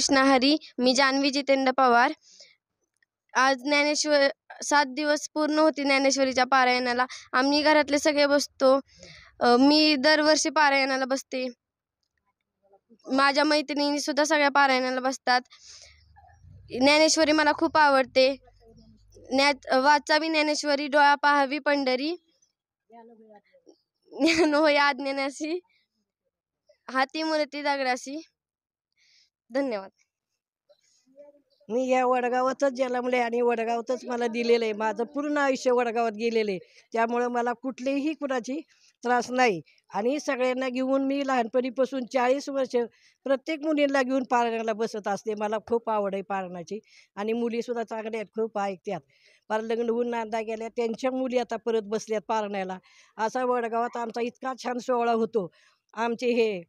कृष्णा हरी. मी जान्हवी जितेंद्र पवार. आज 7 दिवस पूर्ण होती ज्ञानेश्वरीच्या पारायणाला. आम्ही घरातले सगळे बसतो. मी दरवर्षी पारायणाला बसते. माझ्या मैत्रिणी सुद्धा सगळ्या पारायणाला बसतात. ज्ञानेश्वरी मला खूप आवडते. वाचावी ज्ञानेश्वरी, डोळा पाहावी पंढरी, ज्ञान होय अज्ञानासी, हाती मूर्ती दगडासी. धन्यवाद. मी या वडगावातच जन्मले आणि वडगावातच मला दिलेलं आहे. माझं पूर्ण आयुष्य वडगावात गेलेलं आहे. त्यामुळं मला कुठलीही कुणाची त्रास नाही. आणि सगळ्यांना घेऊन मी लहानपणीपासून 40 वर्ष प्रत्येक मुलींना घेऊन पारायणाला बसत असते. मला खूप आवड आहे पारायणाची. आणि मुलीसुद्धा चांगल्या आहेत, खूप ऐकतात. पार लग्न होऊन नांदा गेल्या, त्यांच्या मुली आता परत बसल्यात पारायणाला. असा वडगावात आमचा इतका छान सोहळा होतो. आमचे हे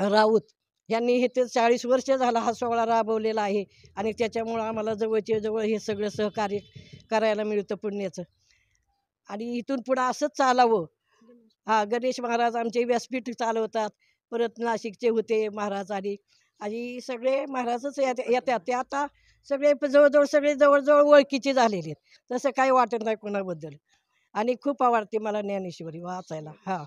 राऊत यांनी हे ते 40 वर्ष झाला हा सोहळा राबवलेला आहे. आणि त्याच्यामुळं आम्हाला जवळचे जवळ हे सगळं सहकार्य करायला मिळतं पुण्याचं. आणि इथून पुढं असंच चालावं. गणेश महाराज आमचे व्यासपीठ चालवतात. परत नाशिकचे होते महाराज आणि सगळे महाराजच येतात. ते आता सगळे जवळजवळ सगळे जवळजवळ ओळखीचे झालेले आहेत. तसं काही वाटत नाही कोणाबद्दल. आणि खूप आवडते मला ज्ञानेश्वरी वाचायला.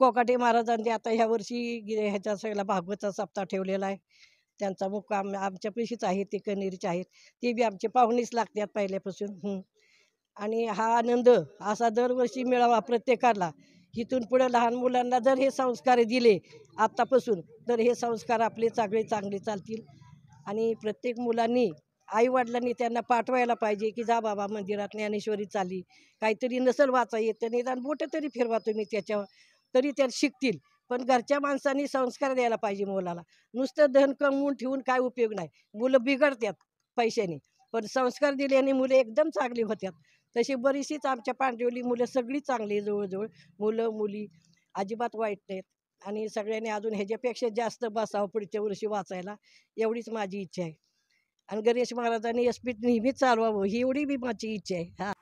कोकाटे महाराजांनी आता ह्या वर्षी ह्याचा सगळा भागवतचा सप्ताह ठेवलेला आहे. त्यांचा मुक्काम आमच्या पेशीच आहे, ते कनेरीचे आहेत. ते बी आमचे पाहुणेच लागतात पहिल्यापासून. आणि हा आनंद असा दरवर्षी मिळावा प्रत्येकाला. इथून पुढे लहान मुलांना जर हे संस्कार दिले आत्तापासून, तर हे संस्कार आपले चांगले चालतील. आणि प्रत्येक मुलांनी आईवडिलांनी त्यांना पाठवायला पाहिजे की जा बाबा मंदिरात ज्ञानेश्वरी चालली. काहीतरी नसल वाचा येतं, निदान बोटं तरी फिरवा तुम्ही त्याच्यावर, तरी त्या शिकतील. पण घरच्या माणसांनी संस्कार द्यायला पाहिजे मुलाला. नुसतं धन कमवून ठेवून काय उपयोग नाही. मुलं बिघडतात पैशाने, पण संस्कार दिल्याने मुलं एकदम चांगली होतात. तशी बरीचशीच आमच्या पांढरवली मुलं सगळी चांगली, जवळजवळ मुलं मुली अजिबात वाईट नाहीत. आणि सगळ्यांनी अजून ह्याच्यापेक्षा जास्त बसावं पुढच्या वर्षी वाचायला, एवढीच माझी इच्छा आहे. आणि गणेश महाराजांनी व्यासपीठ नेहमीच चालवावं ही एवढी बी माझी इच्छा आहे.